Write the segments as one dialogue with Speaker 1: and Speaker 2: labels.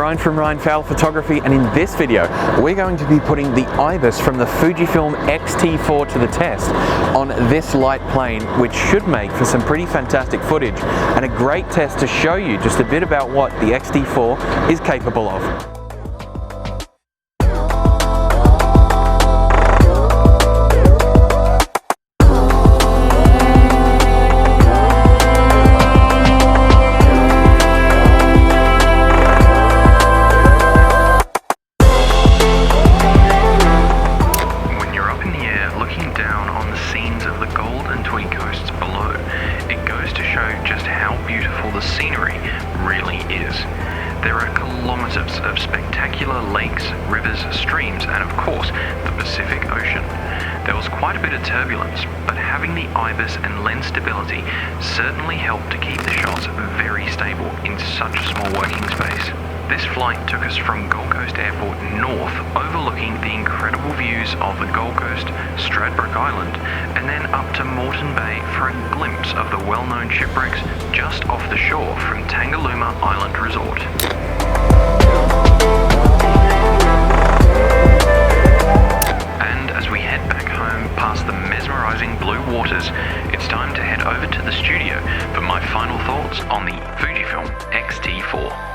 Speaker 1: Ryan from Fowler Photography, and in this video we're going to be putting the IBIS from the Fujifilm X-T4 to the test on this light plane, which should make for some pretty fantastic footage and a great test to show you just a bit about what the X-T4 is capable of.
Speaker 2: The scenery really is. There are kilometers of spectacular lakes, rivers, streams, and of course the Pacific Ocean. There was quite a bit of turbulence, but having the IBIS and lens stability certainly helped to keep the shots very stable in such a small working space. This flight took us from Gold Coast Airport north, overlooking the incredible views of the Gold Coast, Stradbroke Island, and then up to Moreton Bay for a glimpse of the well-known shipwrecks just off the shore from Tangalooma Island Resort. And as we head back home past the mesmerizing blue waters, it's time to head over to the studio for my final thoughts on the Fujifilm X-T4.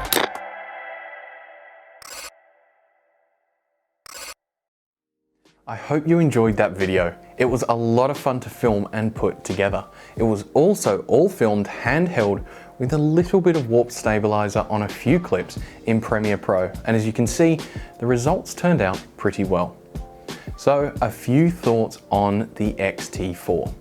Speaker 1: I hope you enjoyed that video. It was a lot of fun to film and put together. It was also all filmed handheld with a little bit of warp stabilizer on a few clips in Premiere Pro, and as you can see, the results turned out pretty well. So a few thoughts on the X-T4.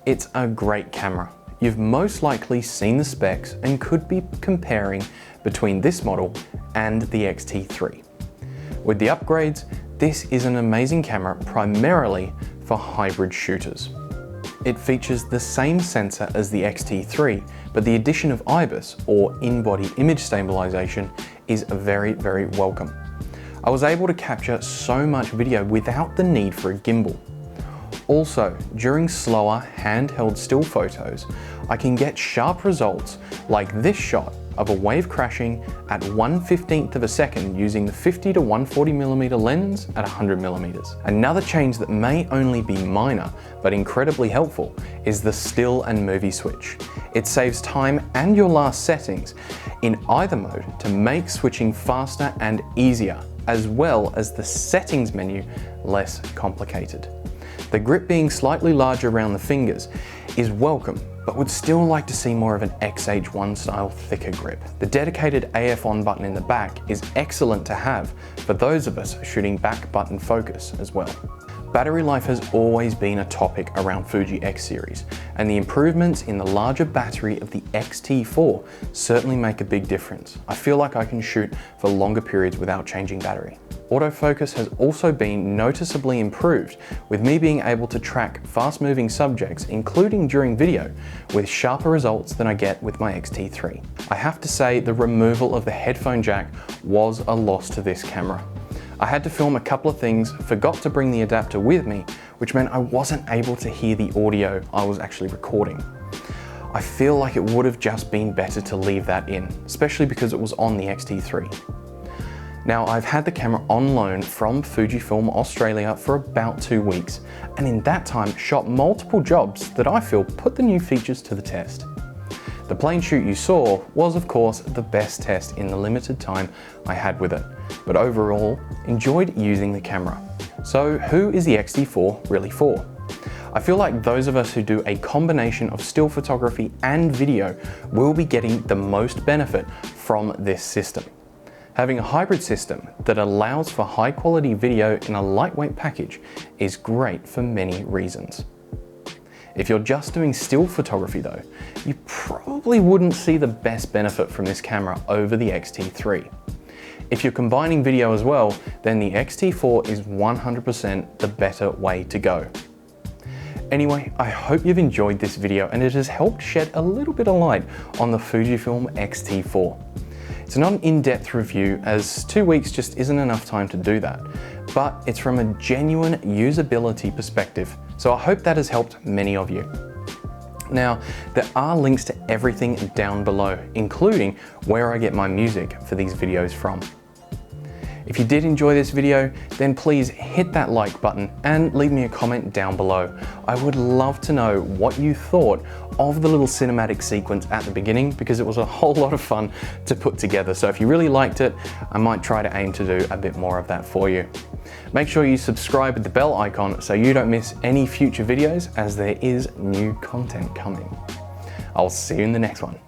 Speaker 1: It's a great camera. You've most likely seen the specs and could be comparing between this model and the X-T3. With the upgrades, this is an amazing camera primarily for hybrid shooters. It features the same sensor as the X-T3, but the addition of IBIS, or in-body image stabilization, is very, very welcome. I was able to capture so much video without the need for a gimbal. Also, during slower handheld still photos, I can get sharp results like this shot of a wave crashing at 1/15 of a second using the 50 to 140mm lens at 100mm. Another change that may only be minor but incredibly helpful is the still and movie switch. It saves time and your last settings in either mode to make switching faster and easier, as well as the settings menu less complicated. The grip being slightly larger around the fingers is welcome, but would still like to see more of an XH1 style thicker grip. The dedicated AF on button in the back is excellent to have for those of us shooting back button focus as well. Battery life has always been a topic around Fuji X series, and the improvements in the larger battery of the X-T4 certainly make a big difference. I feel like I can shoot for longer periods without changing battery. Autofocus has also been noticeably improved, with me being able to track fast-moving subjects, including during video, with sharper results than I get with my X-T3. I have to say the removal of the headphone jack was a loss to this camera. I had to film a couple of things, forgot to bring the adapter with me, which meant I wasn't able to hear the audio I was actually recording. I feel like it would have just been better to leave that in, especially because it was on the X-T3. Now, I've had the camera on loan from Fujifilm Australia for about 2 weeks, and in that time shot multiple jobs that I feel put the new features to the test. The plane shoot you saw was of course the best test in the limited time I had with it, but overall enjoyed using the camera. So who is the X-T4 really for? I feel like those of us who do a combination of still photography and video will be getting the most benefit from this system. Having a hybrid system that allows for high quality video in a lightweight package is great for many reasons. If you're just doing still photography though, you probably wouldn't see the best benefit from this camera over the X-T3. If you're combining video as well, then the X-T4 is 100% the better way to go. Anyway, I hope you've enjoyed this video and it has helped shed a little bit of light on the Fujifilm X-T4. It's not an in-depth review, as 2 weeks just isn't enough time to do that, but it's from a genuine usability perspective, so I hope that has helped many of you. Now, there are links to everything down below, including where I get my music for these videos from. If you did enjoy this video, then please hit that like button and leave me a comment down below. I would love to know what you thought of the little cinematic sequence at the beginning, because it was a whole lot of fun to put together. So if you really liked it, I might try to aim to do a bit more of that for you. Make sure you subscribe with the bell icon so you don't miss any future videos, as there is new content coming. I'll see you in the next one.